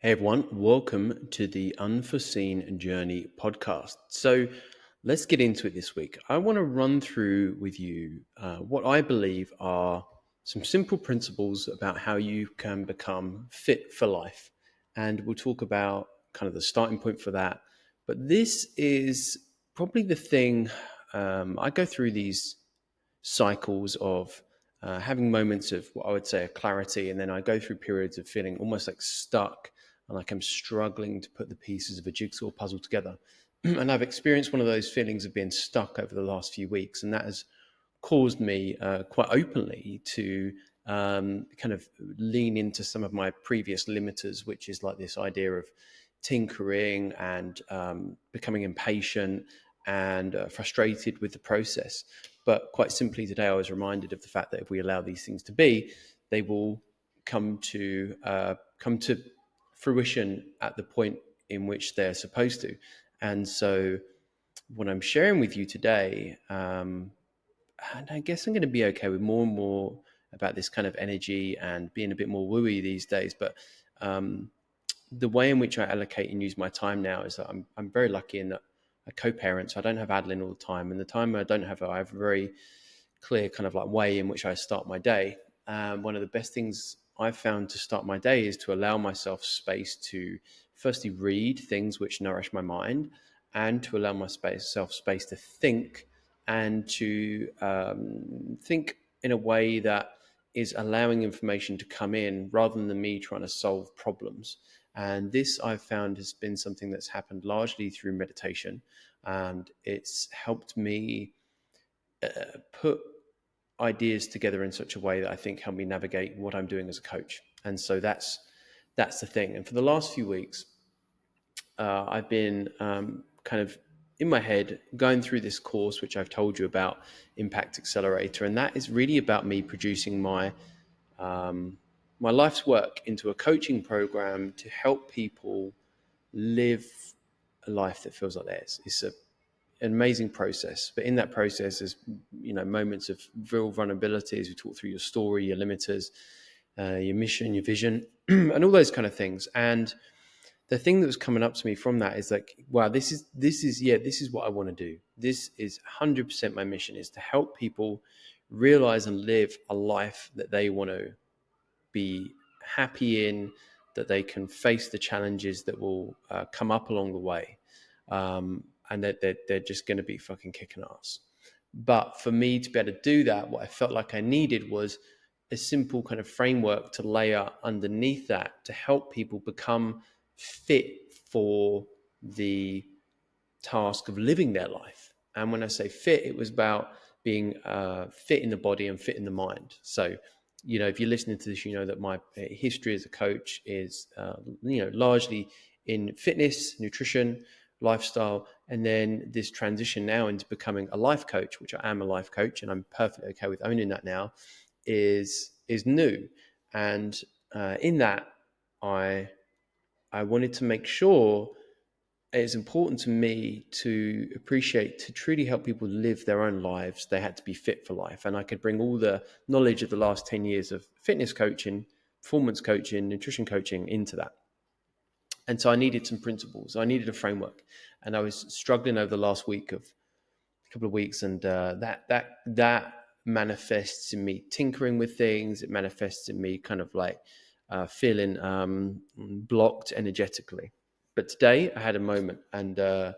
Hey everyone, welcome to the Unforeseen Journey podcast. So let's get into it this week. I want to run through with you what I believe are some simple principles about how you can become fit for life. And we'll talk about kind of the starting point for that. But this is probably the thing I go through these cycles of having moments of what I would say a clarity, and then I go through periods of feeling almost like stuck and like I'm struggling to put the pieces of a jigsaw puzzle together. And I've experienced one of those feelings of being stuck over the last few weeks, and that has caused me quite openly to kind of lean into some of my previous limiters, which is like this idea of tinkering and becoming impatient and frustrated with the process. But quite simply, today I was reminded of the fact that if we allow these things to be, they will come to fruition at the point in which they're supposed to. And so, what I'm sharing with you today, and I guess I'm going to be okay with more and more about this kind of energy and being a bit more wooey these days. But um, the way in which I allocate and use my time now is that I'm very lucky in that I co-parent, so I don't have Adeline all the time, and the time I don't have her, I have a very clear kind of like way in which I start my day. One of the best things I've found to start my day is to allow myself space to firstly read things which nourish my mind, and to allow myself space to think and to think in a way that is allowing information to come in rather than me trying to solve problems. And this I've found has been something that's happened largely through meditation. And it's helped me put ideas together in such a way that I think help me navigate what I'm doing as a coach. And so that's the thing. And for the last few weeks, I've been kind of in my head going through this course, which I've told you about, Impact Accelerator, and that is really about me producing my life's work into a coaching program to help people live a life that feels like theirs. It's an amazing process, but in that process, there's moments of real vulnerability as we talk through your story, your limiters, your mission, your vision, and all those kind of things. And the thing that was coming up to me from that is like, wow, this is what I want to do. This is 100% my mission, is to help people realize and live a life that they want to be happy in, that they can face the challenges that will come up along the way, and that they're just going to be fucking kicking ass. But for me to be able to do that, what I felt like I needed was a simple kind of framework to layer underneath that to help people become fit for the task of living their life. And when I say fit, it was about being fit in the body and fit in the mind. So, if you're listening to this, you know that my history as a coach is, largely in fitness, nutrition, lifestyle, and then this transition now into becoming a life coach, which I am a life coach, and I'm perfectly okay with owning that now, is new. And in that, I I wanted to make sure it's important to me to appreciate, to truly help people live their own lives, they had to be fit for life. And I could bring all the knowledge of the last 10 years of fitness coaching, performance coaching, nutrition coaching into that. And so I needed some principles. I needed a framework. And I was struggling over the last couple of weeks, and that manifests in me tinkering with things. It manifests in me kind of like feeling blocked energetically. But today I had a moment, and I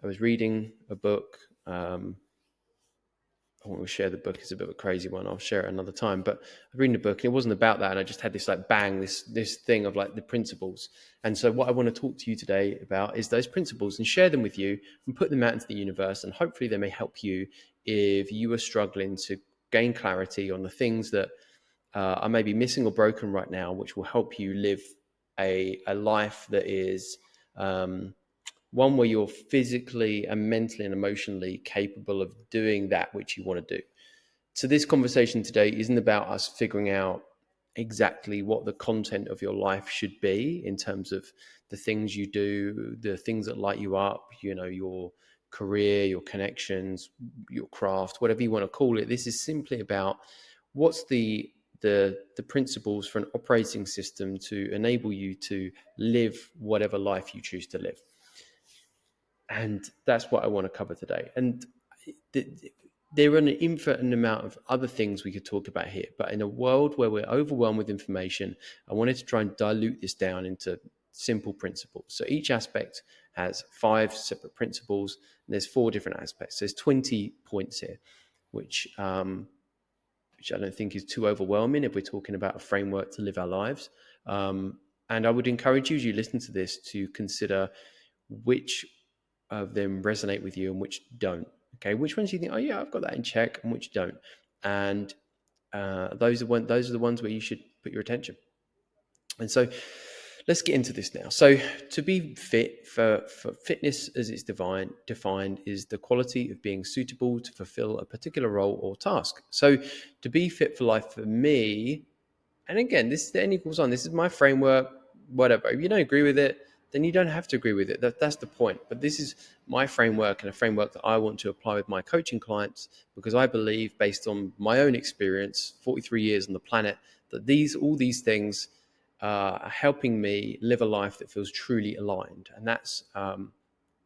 was reading a book. I want to share the book. It's a bit of a crazy one. I'll share it another time. But I was reading a book, and it wasn't about that. And I just had this like bang, this thing of like the principles. And so what I want to talk to you today about is those principles, and share them with you and put them out into the universe. And hopefully they may help you if you are struggling to gain clarity on the things that are maybe missing or broken right now, which will help you live a life that is one where you're physically and mentally and emotionally capable of doing that which you want to do. So this conversation today isn't about us figuring out exactly what the content of your life should be in terms of the things you do, the things that light you up, your career, your connections, your craft, whatever you want to call it. This is simply about what's the the principles for an operating system to enable you to live whatever life you choose to live. And that's what I want to cover today. And there are an infinite amount of other things we could talk about here, but in a world where we're overwhelmed with information, I wanted to try and dilute this down into simple principles. So each aspect has 5 separate principles, and there's 4 different aspects. There's 20 points here, which I don't think is too overwhelming if we're talking about a framework to live our lives. And I would encourage you, as you listen to this, to consider which of them resonate with you and which don't. Okay, which ones do you think, oh yeah, I've got that in check, and which don't? And those are the ones where you should put your attention. And so let's get into this now. So to be fit, for fitness as it's defined is the quality of being suitable to fulfill a particular role or task. So to be fit for life for me, and again, this is the N equals 1. This is my framework, whatever. If you don't agree with it, then you don't have to agree with it. That's the point. But this is my framework, and a framework that I want to apply with my coaching clients, because I believe, based on my own experience, 43 years on the planet, that all these things are helping me live a life that feels truly aligned. And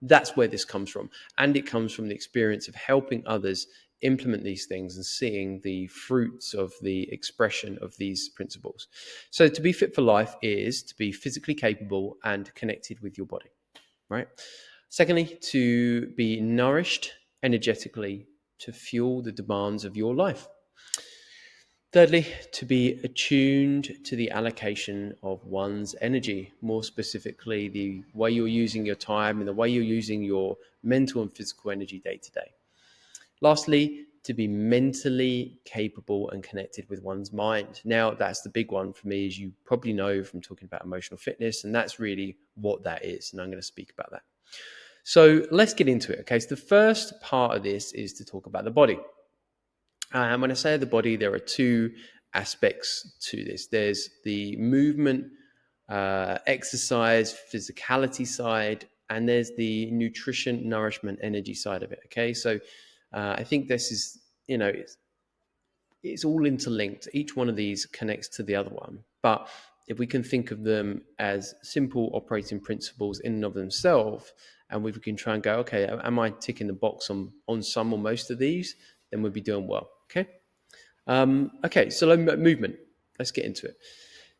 that's where this comes from. And it comes from the experience of helping others implement these things and seeing the fruits of the expression of these principles. So to be fit for life is to be physically capable and connected with your body, right? Secondly, to be nourished energetically to fuel the demands of your life. Thirdly, to be attuned to the allocation of one's energy, more specifically, the way you're using your time and the way you're using your mental and physical energy day to day. Lastly, to be mentally capable and connected with one's mind. Now, that's the big one for me, as you probably know from talking about emotional fitness, and that's really what that is, and I'm going to speak about that. So let's get into it. Okay, so the first part of this is to talk about the body. And when I say the body, there are 2 aspects to this. There's the movement, exercise, physicality side, and there's the nutrition, nourishment, energy side of it. Okay, so I think this is, it's all interlinked. Each one of these connects to the other one. But if we can think of them as simple operating principles in and of themselves, and we can try and go, okay, am I ticking the box on some or most of these? Then we'll be doing well. Okay, so movement. Let's get into it.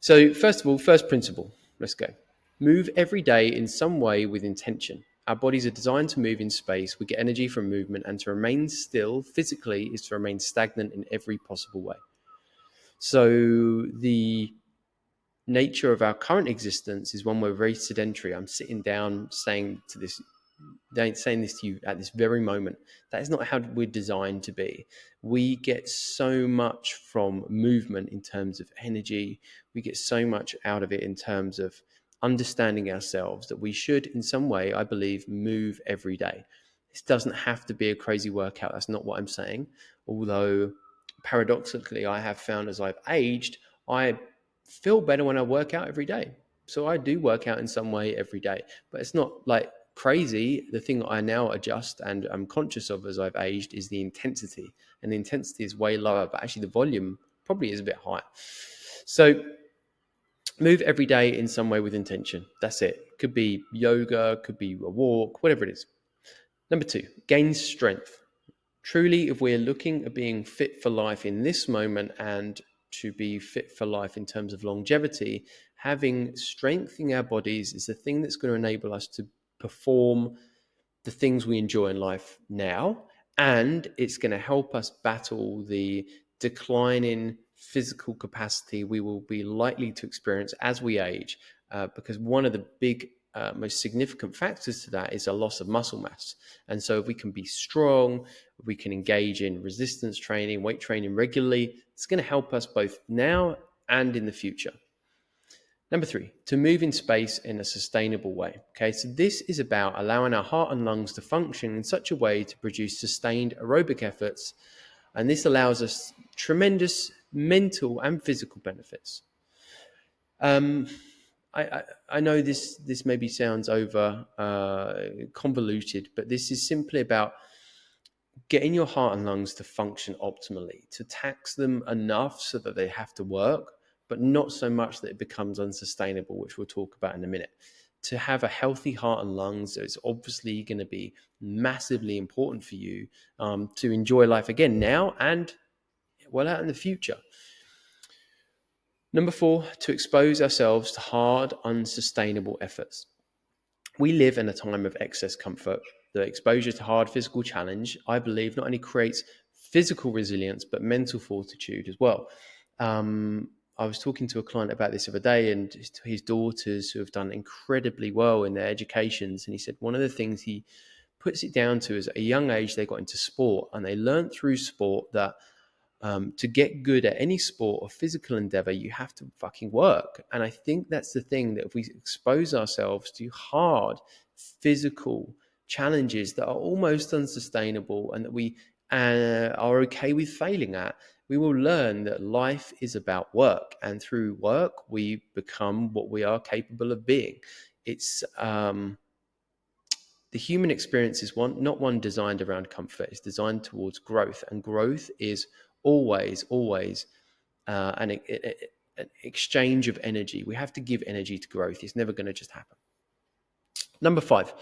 So first of all, first principle. Let's go. Move every day in some way with intention. Our bodies are designed to move in space. We get energy from movement, and to remain still physically is to remain stagnant in every possible way. So the nature of our current existence is one where we're very sedentary. I'm sitting down saying this to you at this very moment. That is not how we're designed to be. We get so much from movement in terms of energy. We get so much out of it in terms of understanding ourselves, that we should, in some way, I believe, move every day. This doesn't have to be a crazy workout. That's not what I'm saying. Although, paradoxically, I have found as I've aged, I feel better when I work out every day. So I do work out in some way every day, but it's not like crazy. The thing I now adjust and I'm conscious of as I've aged is the intensity, and the intensity is way lower, but actually the volume probably is a bit higher. So move every day in some way with intention. That's it. Could be yoga, could be a walk, whatever it is. Number 2, gain strength. Truly, if we're looking at being fit for life in this moment and to be fit for life in terms of longevity, having strength in our bodies is the thing that's going to enable us to perform the things we enjoy in life now, and it's going to help us battle the declining physical capacity we will be likely to experience as we age, because one of the big most significant factors to that is a loss of muscle mass. And so if we can be strong, we can engage in resistance training, weight training regularly, it's going to help us both now and in the future. Number 3, to move in space in a sustainable way. Okay, so this is about allowing our heart and lungs to function in such a way to produce sustained aerobic efforts. And this allows us tremendous mental and physical benefits. I know this maybe sounds over convoluted, but this is simply about getting your heart and lungs to function optimally, to tax them enough so that they have to work, but not so much that it becomes unsustainable, which we'll talk about in a minute. To have a healthy heart and lungs is obviously going to be massively important for you to enjoy life again now and well out in the future. Number 4, to expose ourselves to hard, unsustainable efforts. We live in a time of excess comfort. The exposure to hard physical challenge, I believe, not only creates physical resilience, but mental fortitude as well. I was talking to a client about this the other day, and his daughters who have done incredibly well in their educations. And he said one of the things he puts it down to is at a young age, they got into sport and they learned through sport that to get good at any sport or physical endeavor, you have to fucking work. And I think that's the thing, that if we expose ourselves to hard physical challenges that are almost unsustainable and that we are okay with failing at, we will learn that life is about work. And through work, we become what we are capable of being. It's the human experience is not one designed around comfort. It's designed towards growth, and growth is always an exchange of energy. We have to give energy to growth. It's never going to just happen. Number 5,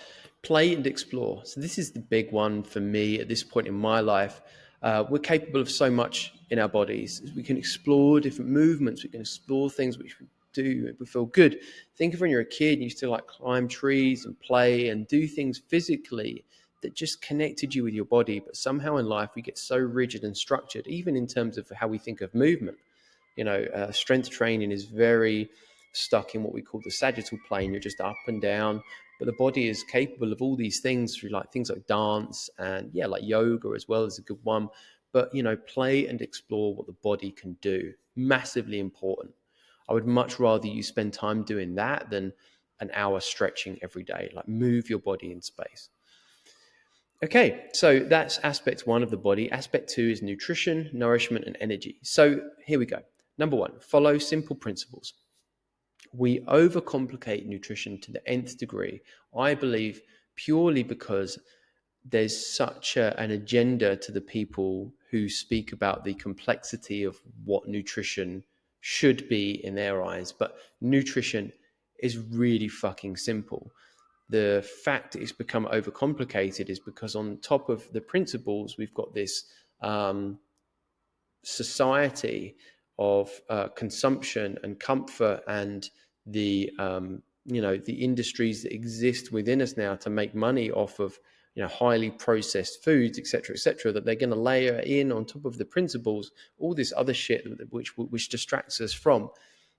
play and explore. So this is the big one for me at this point in my life. We're capable of so much in our bodies. We can explore different movements. We can explore things which we do. We feel good. Think of when you're a kid and you used to like climb trees and play and do things physically that just connected you with your body. But somehow in life, we get so rigid and structured, even in terms of how we think of movement. Strength training is very stuck in what we call the sagittal plane. You're just up and down, but the body is capable of all these things through things like dance and like yoga as well is a good one. But play and explore what the body can do. Massively important. I would much rather you spend time doing that than an hour stretching every day. Like, move your body in space. Okay, so that's aspect 1 of the body. Aspect 2 is nutrition, nourishment, and energy. So here we go. Number 1, follow simple principles. We overcomplicate nutrition to the nth degree, I believe, purely because there's such an agenda to the people who speak about the complexity of what nutrition should be in their eyes. But nutrition is really fucking simple. The fact it's become overcomplicated is because on top of the principles, we've got this society of consumption and comfort and the the industries that exist within us now to make money off of highly processed foods, etc., that they're going to layer in on top of the principles all this other shit which distracts us from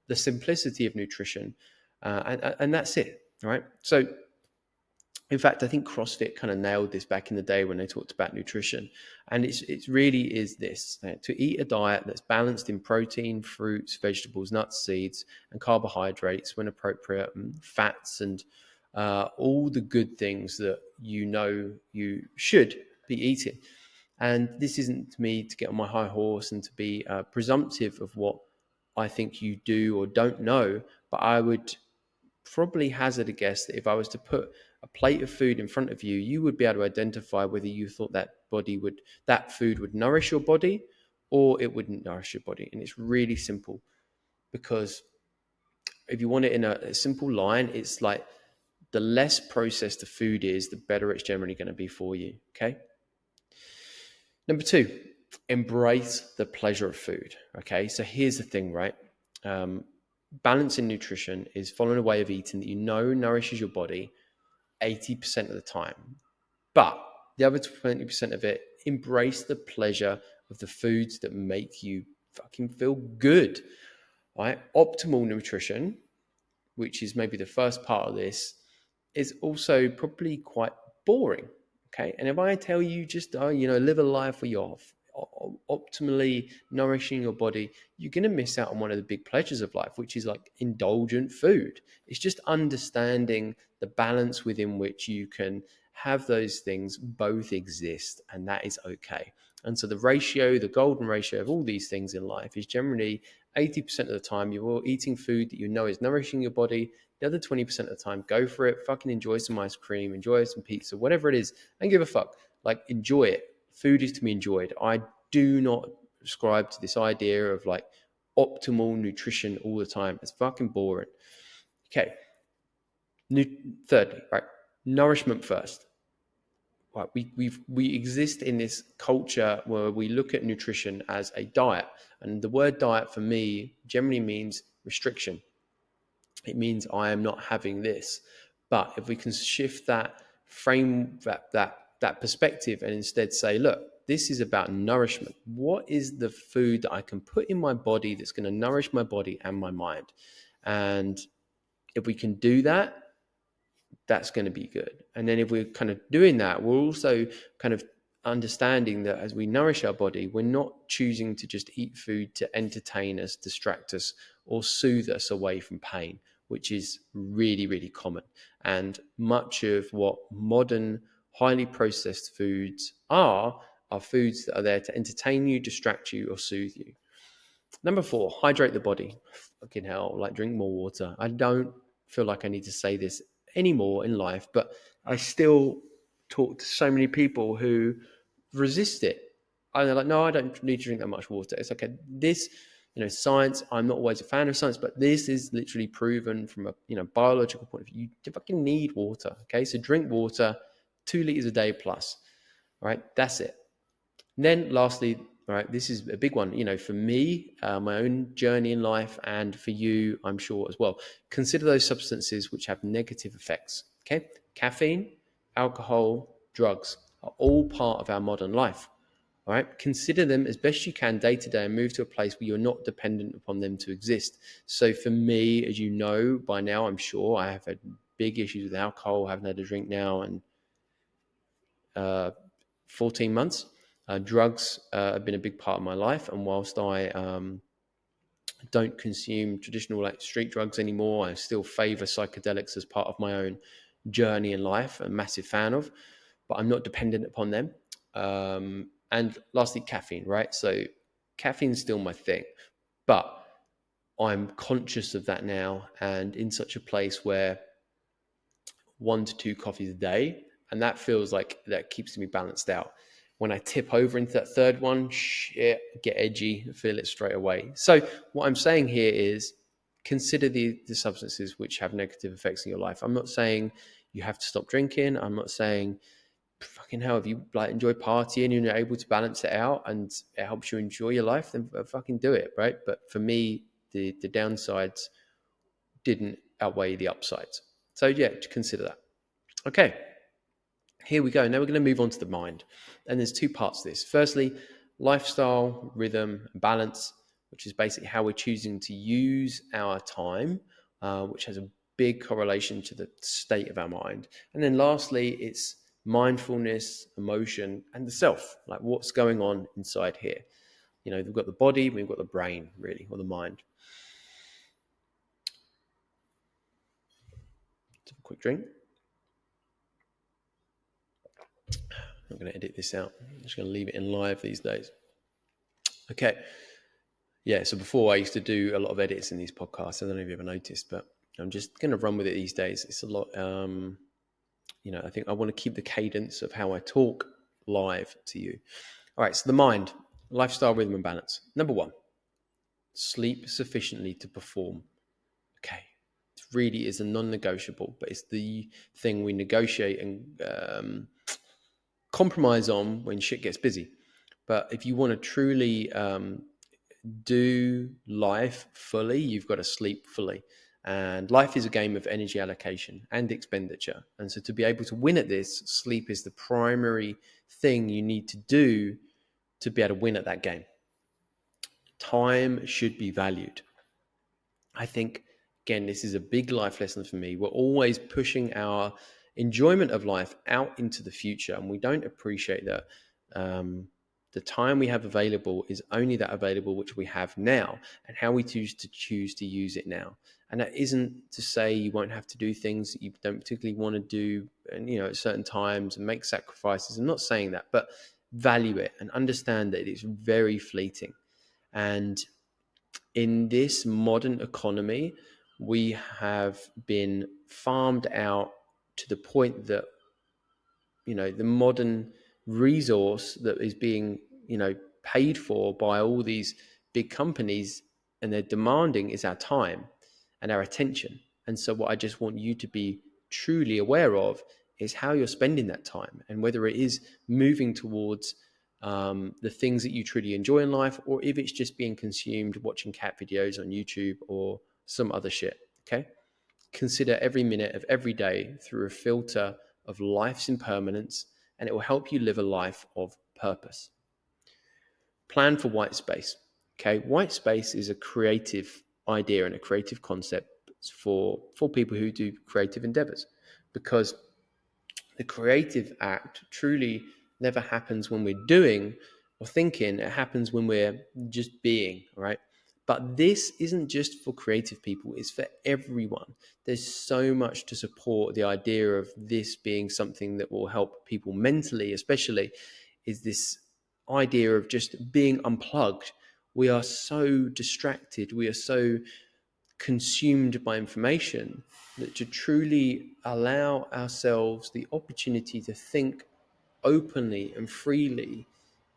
the simplicity of nutrition, and that's it, right? So in fact, I think CrossFit kind of nailed this back in the day when they talked about nutrition. And it really is this: to eat a diet that's balanced in protein, fruits, vegetables, nuts, seeds, and carbohydrates when appropriate, and fats, and all the good things that you should be eating. And this isn't me to get on my high horse and to be presumptive of what I think you do or don't know, but I would probably hazard a guess that if I was to put a plate of food in front of you, you would be able to identify whether you thought that food would nourish your body or it wouldn't nourish your body. And it's really simple, because if you want it in a simple line, it's like the less processed the food is, the better it's generally going to be for you. Okay. Number 2, embrace the pleasure of food. Okay. So here's the thing, right? Balance in nutrition is following a way of eating that nourishes your body 80% of the time. But the other 20% of it, embrace the pleasure of the foods that make you fucking feel good, right? Optimal nutrition, which is maybe the first part of this, is also probably quite boring, okay? And if I tell you just, live a life where you're optimally nourishing your body, you're going to miss out on one of the big pleasures of life, which is like indulgent food. It's just understanding the balance within which you can have those things both exist, and that is okay. And so the golden ratio of all these things in life is generally 80% of the time you're eating food that is nourishing your body. The other 20% of the time, go for it. Fucking enjoy some ice cream, enjoy some pizza, whatever it is, and give a fuck. Like, enjoy it. Food is to be enjoyed. I do not subscribe to this idea of like optimal nutrition all the time. It's fucking boring. Okay. Thirdly, right, nourishment first. Right, we exist in this culture where we look at nutrition as a diet, and the word diet for me generally means restriction. It means I am not having this. But if we can shift that frame, that perspective, and instead say, look, this is about nourishment. What is the food that I can put in my body that's going to nourish my body and my mind? And if we can do that, that's going to be good. And then if we're kind of doing that, we're also kind of understanding that as we nourish our body, we're not choosing to just eat food to entertain us, distract us, or soothe us away from pain, which is really, really common. And much of what modern highly processed foods are foods that are there to entertain you, distract you, or soothe you. Number 4, hydrate the body. Fucking hell, like drink more water. I don't feel like I need to say this anymore in life, but I still talk to so many people who resist it. And they're like, no, I don't need to drink that much water. It's okay. This, science, I'm not always a fan of science, but this is literally proven from a, biological point of view. You fucking need water. Okay. So drink water, 2 liters a day plus. All right. That's it. And then lastly, all right, this is a big one, for me, my own journey in life, and for you, I'm sure as well. Consider those substances which have negative effects. Okay. Caffeine, alcohol, drugs are all part of our modern life. All right. Consider them as best you can day to day and move to a place where you're not dependent upon them to exist. So for me, as you know by now, I'm sure I have had big issues with alcohol. I haven't had a drink now and 14 months. Drugs have been a big part of my life. And whilst I don't consume traditional like street drugs anymore, I still favor psychedelics as part of my own journey in life. I'm a massive fan of, but I'm not dependent upon them. And lastly, caffeine, right? So caffeine's still my thing, but I'm conscious of that now and in such a place where 1 to 2 coffees a day, and that feels like that keeps me balanced out. When I tip over into that third one, shit, get edgy, feel it straight away. So what I'm saying here is consider the substances which have negative effects in your life. I'm not saying you have to stop drinking. I'm not saying fucking hell, if you like enjoy partying and you're able to balance it out and it helps you enjoy your life, then fucking do it, right? But for me, the downsides didn't outweigh the upsides. So yeah, to consider that. Okay. Here we go. Now we're going to move on to the mind. And there's 2 parts to this. Firstly, lifestyle, rhythm, and balance, which is basically how we're choosing to use our time, which has a big correlation to the state of our mind. And then lastly, it's mindfulness, emotion, and the self, like what's going on inside here. We've got the body, we've got the brain, really, or the mind. Let's have a quick drink. I'm not going to edit this out. I'm just going to leave it in live these days. Okay. Yeah, so before I used to do a lot of edits in these podcasts. I don't know if you ever noticed, but I'm just going to run with it these days. It's a lot, I think I want to keep the cadence of how I talk live to you. All right, so the mind, lifestyle, rhythm, and balance. Number 1, sleep sufficiently to perform. Okay, it really is a non-negotiable, but it's the thing we negotiate and compromise on when shit gets busy. But if you want to truly do life fully, you've got to sleep fully. And life is a game of energy allocation and expenditure. And so to be able to win at this, sleep is the primary thing you need to do to be able to win at that game. Time should be valued. I think, again, this is a big life lesson for me. We're always pushing our enjoyment of life out into the future, and we don't appreciate that the time we have available is only that available which we have now, and how we choose to use it now. And that isn't to say you won't have to do things that you don't particularly want to do, and at certain times and make sacrifices. I'm not saying that, but value it and understand that it's very fleeting. And in this modern economy, we have been farmed out to the point that the modern resource that is being, paid for by all these big companies, and they're demanding, is our time and our attention. And so what I just want you to be truly aware of is how you're spending that time, and whether it is moving towards the things that you truly enjoy in life, or if it's just being consumed watching cat videos on YouTube or some other shit. Okay. Consider every minute of every day through a filter of life's impermanence, and it will help you live a life of purpose. Plan for white space. Okay. White space is a creative idea and a creative concept for people who do creative endeavors, because the creative act truly never happens when we're doing or thinking. It happens when we're just being, right? But this isn't just for creative people, it's for everyone. There's so much to support the idea of this being something that will help people mentally, especially, is this idea of just being unplugged. We are so distracted, we are so consumed by information, that to truly allow ourselves the opportunity to think openly and freely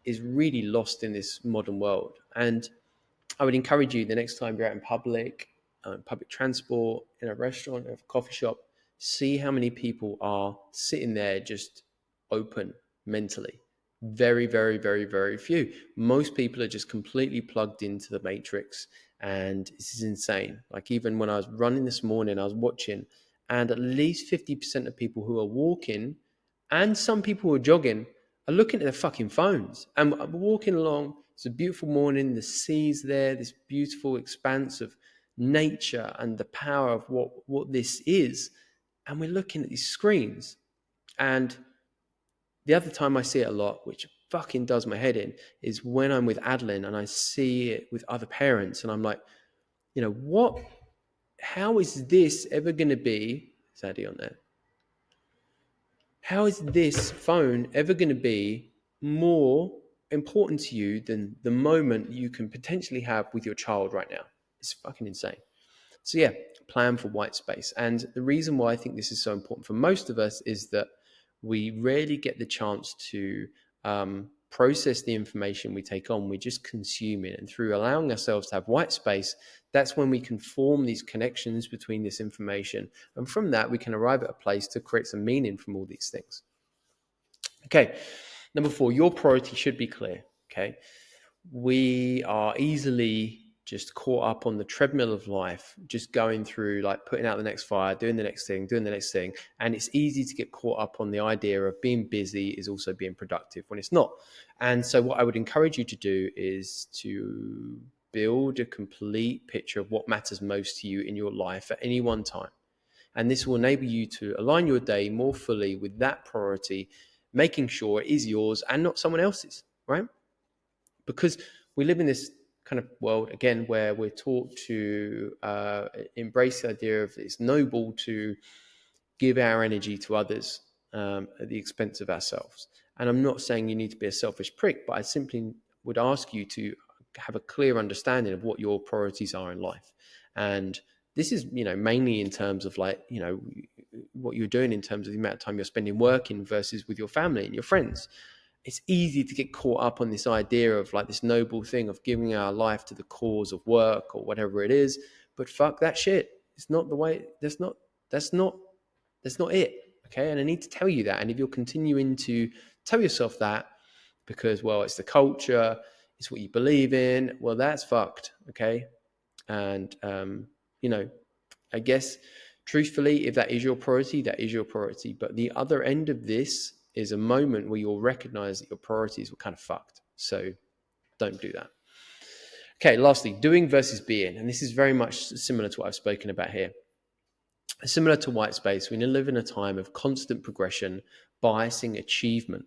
is really lost in this modern world. And I would encourage you, the next time you're out in public transport, in a restaurant, or a coffee shop, see how many people are sitting there just open mentally. Very, very, very, very few. Most people are just completely plugged into the matrix, and this is insane. Like, even when I was running this morning, I was watching, and at least 50% of people who are walking, and some people who are jogging, are looking at their fucking phones. And we're walking along. It's a beautiful morning. The sea's there, this beautiful expanse of nature and the power of what this is. And we're looking at these screens. And the other time I see it a lot, which fucking does my head in, is when I'm with Adeline and I see it with other parents. And I'm like, how is this ever going to be? Is Addy on there? How is this phone ever going to be more important to you than the moment you can potentially have with your child right now? It's fucking insane. So yeah, plan for white space. And the reason why I think this is so important for most of us is that we rarely get the chance to process the information we take on. We just consume it. And through allowing ourselves to have white space, that's when we can form these connections between this information. And from that, we can arrive at a place to create some meaning from all these things. Okay. Number 4, your priority should be clear. Okay. We are easily just caught up on the treadmill of life, just going through, like, putting out the next fire, doing the next thing. And it's easy to get caught up on the idea of being busy is also being productive when it's not. And so what I would encourage you to do is to build a complete picture of what matters most to you in your life at any one time. And this will enable you to align your day more fully with that priority, making sure it is yours and not someone else's, right? Because we live in this kind of world, again, where we're taught to embrace the idea of it's noble to give our energy to others at the expense of ourselves. And I'm not saying you need to be a selfish prick, but I simply would ask you to have a clear understanding of what your priorities are in life. And this is, mainly in terms of, like, what you're doing in terms of the amount of time you're spending working versus with your family and your friends. It's easy to get caught up on this idea of, like, this noble thing of giving our life to the cause of work or whatever it is. But fuck that shit. It's not the way. That's not it. Okay. And I need to tell you that. And if you're continuing to tell yourself that because, well, it's the culture, it's what you believe in, well, that's fucked. Okay. And, I guess truthfully, if that is your priority, that is your priority. But the other end of this is a moment where you'll recognize that your priorities were kind of fucked. So don't do that. Okay, lastly, doing versus being. And this is very much similar to what I've spoken about here. Similar to white space, we live in a time of constant progression, biasing achievement.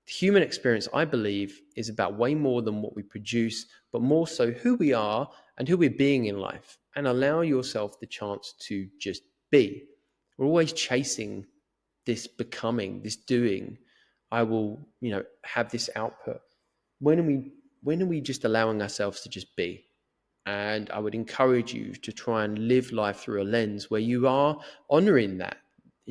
The human experience, I believe, is about way more than what we produce, but more so who we are and who we're being in life. And allow yourself the chance to just be. We're always chasing this becoming, this doing. I will, have this output. When are we just allowing ourselves to just be? And I would encourage you to try and live life through a lens where you are honoring that.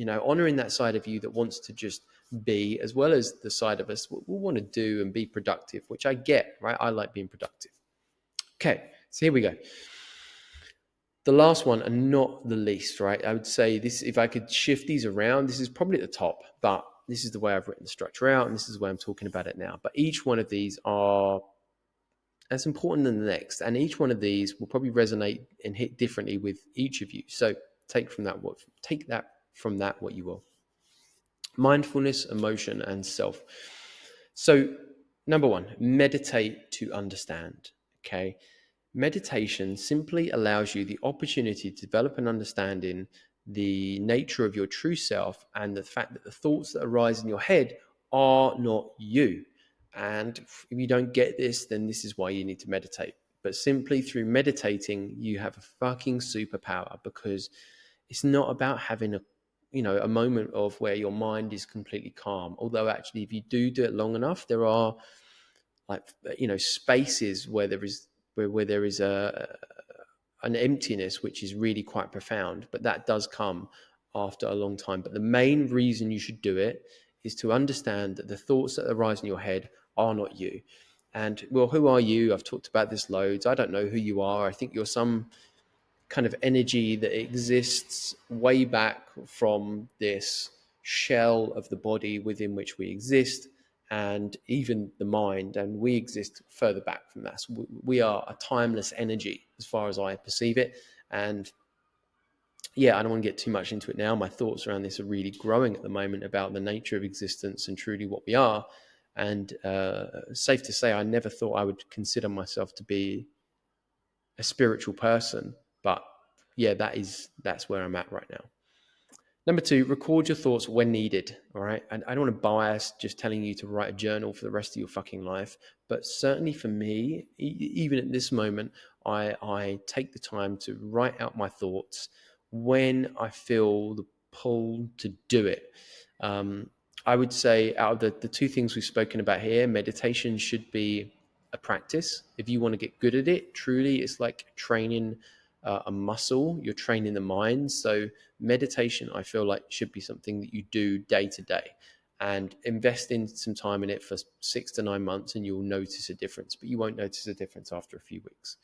honoring that side of you that wants to just be, as well as the side of us will want to do and be productive, which I get, right? I like being productive. Okay, so here we go. The last one, and not the least, right? I would say this, if I could shift these around, this is probably at the top, but this is the way I've written the structure out, and this is the way I'm talking about it now. But each one of these are as important than the next, and each one of these will probably resonate and hit differently with each of you. So take that from that what you will. Mindfulness, emotion, and self. So number one, meditate to understand. Okay. Meditation simply allows you the opportunity to develop an understanding the nature of your true self and the fact that the thoughts that arise in your head are not you. And if you don't get this, then this is why you need to meditate. But simply through meditating, you have a fucking superpower, because it's not about having a moment of where your mind is completely calm. Although actually, if you do it long enough, there are spaces where there is an emptiness, which is really quite profound, but that does come after a long time. But the main reason you should do it is to understand that the thoughts that arise in your head are not you. And well, who are you? I've talked about this loads. I don't know who you are. I think you're some kind of energy that exists way back from this shell of the body within which we exist, and even the mind, and we exist further back from that. So we are a timeless energy as far as I perceive it. And yeah, I don't want to get too much into it now. My thoughts around this are really growing at the moment about the nature of existence and truly what we are. And safe to say, I never thought I would consider myself to be a spiritual person, but yeah, that's where I'm at right now. Number two, record your thoughts when needed. All right. And I don't want to bias just telling you to write a journal for the rest of your fucking life. But certainly for me, even at this moment, I take the time to write out my thoughts when I feel the pull to do it. I would say out of the two things we've spoken about here, meditation should be a practice. If you want to get good at it, truly, it's like training a muscle. You're training the mind. So meditation, I feel like, should be something that you do day to day, and invest in some time in it for 6 to 9 months, and you'll notice a difference. But you won't notice a difference after a few weeks.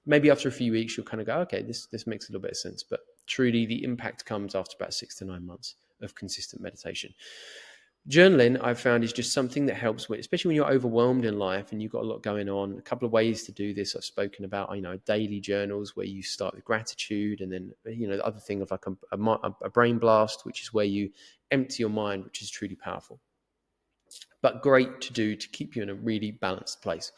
Maybe after a few weeks, you'll kind of go, okay, this makes a little bit of sense. But truly, the impact comes after about 6 to 9 months of consistent meditation. Journaling, I've found, is just something that helps with, especially when you're overwhelmed in life and you've got a lot going on. A couple of ways to do this I've spoken about, daily journals where you start with gratitude, and then, the other thing of like a brain blast, which is where you empty your mind, which is truly powerful, but great to do to keep you in a really balanced place.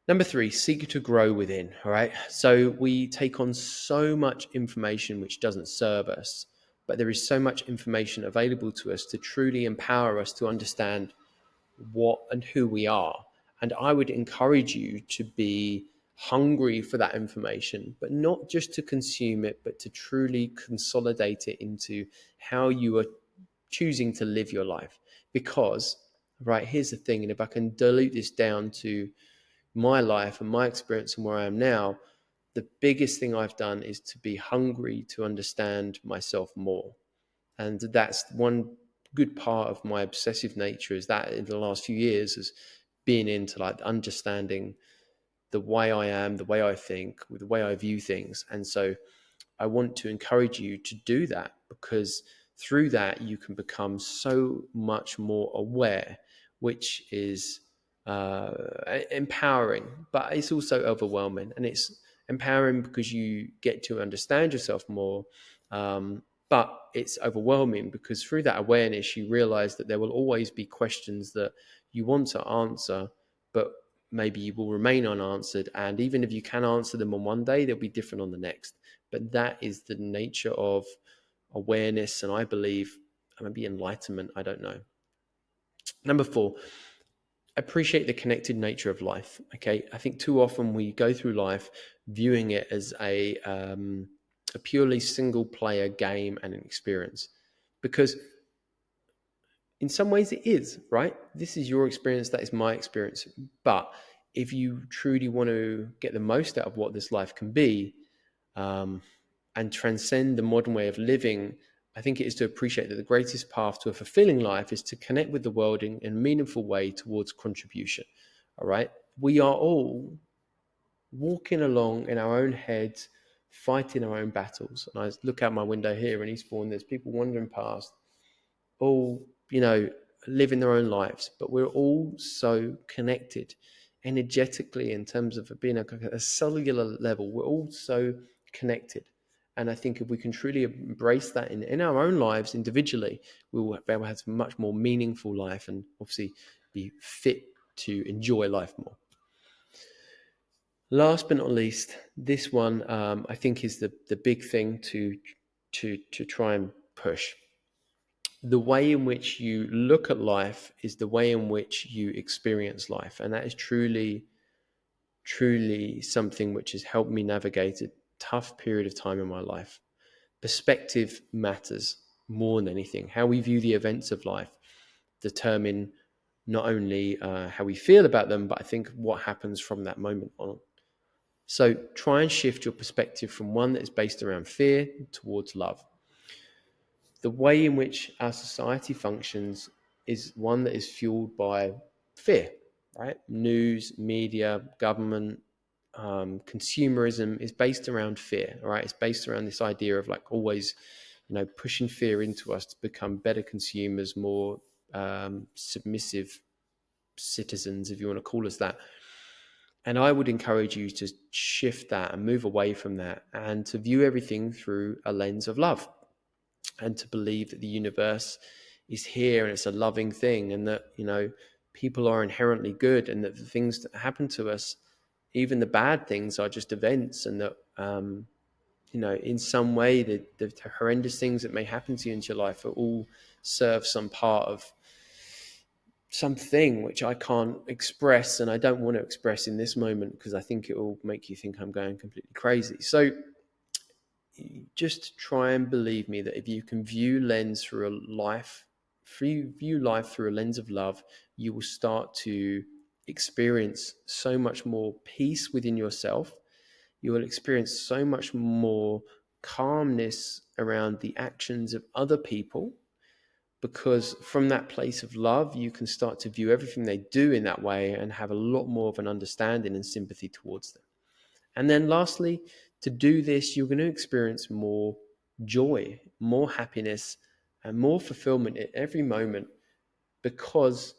Number three, seek to grow within. All right. So we take on so much information which doesn't serve us, but there is so much information available to us to truly empower us to understand what and who we are. And I would encourage you to be hungry for that information, but not just to consume it, but to truly consolidate it into how you are choosing to live your life. Because, right, here's the thing, and if I can dilute this down to my life and my experience and where I am now, the biggest thing I've done is to be hungry to understand myself more. And that's one good part of my obsessive nature, is that in the last few years has been into like understanding the way I am, the way I think, the way I view things. And so I want to encourage you to do that, because through that you can become so much more aware, which is empowering, but it's also overwhelming. And it's empowering because you get to understand yourself more, but it's overwhelming because through that awareness you realize that there will always be questions that you want to answer, but maybe you will remain unanswered. And even if you can answer them on one day, they'll be different on the next. But that is the nature of awareness, and I believe maybe enlightenment, I don't know. Number four, appreciate the connected nature of life. Okay, I think too often we go through life viewing it as a purely single player game and an experience, because in some ways it is, right? This is your experience, that is my experience. But if you truly want to get the most out of what this life can be, and transcend the modern way of living I think it is to appreciate that the greatest path to a fulfilling life is to connect with the world in a meaningful way towards contribution. All right. We are all walking along in our own heads, fighting our own battles. And I look out my window here in Eastbourne, there's people wandering past, all, living their own lives, but we're all so connected energetically in terms of being a cellular level. We're all so connected. And I think if we can truly embrace that in our own lives individually, we will be able to have a much more meaningful life and obviously be fit to enjoy life more. Last but not least, this one I think is the big thing to try and push. The way in which you look at life is the way in which you experience life, and that is truly something which has helped me navigate a tough period of time in my life. Perspective matters more than anything. How we view the events of life determine not only how we feel about them, but I think what happens from that moment on. So try and shift your perspective from one that is based around fear towards love. The way in which our society functions is one that is fueled by fear, right? News, media, government, consumerism is based around fear, right? It's based around this idea of like always, pushing fear into us to become better consumers, more submissive citizens, if you want to call us that. And I would encourage you to shift that and move away from that and to view everything through a lens of love and to believe that the universe is here and it's a loving thing and that, people are inherently good and that the things that happen to us, even the bad things, are just events and that, in some way the horrendous things that may happen to you in your life are all serve some part of something which I can't express and I don't want to express in this moment because I think it will make you think I'm going completely crazy. So just try and believe me that if you can view life through a lens of love, you will start to experience so much more peace within yourself. You will experience so much more calmness around the actions of other people, because from that place of love, you can start to view everything they do in that way and have a lot more of an understanding and sympathy towards them. And then lastly, to do this, you're going to experience more joy, more happiness, and more fulfillment at every moment, because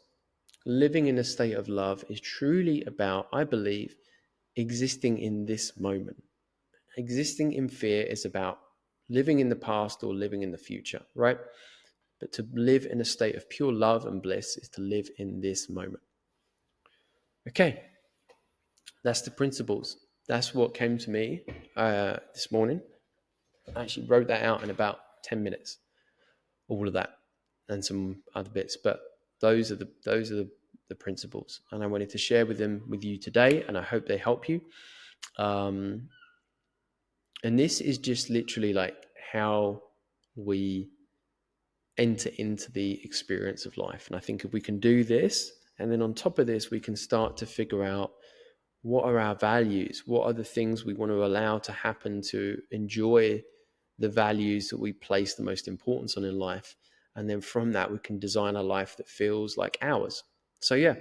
living in a state of love is truly about, I believe, existing in this moment. Existing in fear is about living in the past or living in the future, right? But to live in a state of pure love and bliss is to live in this moment. Okay, that's the principles. That's what came to me this morning. I actually wrote that out in about 10 minutes, all of that and some other bits. But those are the principles, and I wanted to share them with you today, and I hope they help you. And this is just literally like how we enter into the experience of life. And I think if we can do this, and then on top of this, we can start to figure out what are our values, what are the things we want to allow to happen to enjoy the values that we place the most importance on in life. And then from that, we can design a life that feels like ours. So yeah,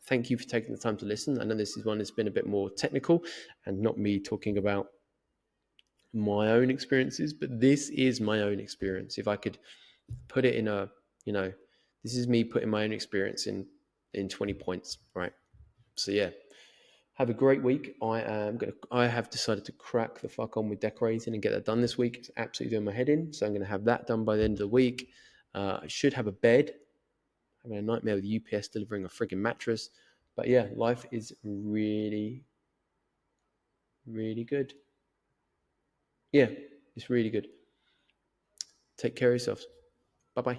thank you for taking the time to listen. I know this is one that's been a bit more technical and not me talking about my own experiences, but this is my own experience. If I could put it in this is me putting my own experience in 20 points, right? So yeah, have a great week. I have decided to crack the fuck on with decorating and get that done this week. It's absolutely doing my head in. So I'm going to have that done by the end of the week. I should have a bed. I'm having a nightmare with UPS delivering a frigging mattress. But yeah, life is really, really good. Yeah, it's really good. Take care of yourselves. Bye-bye.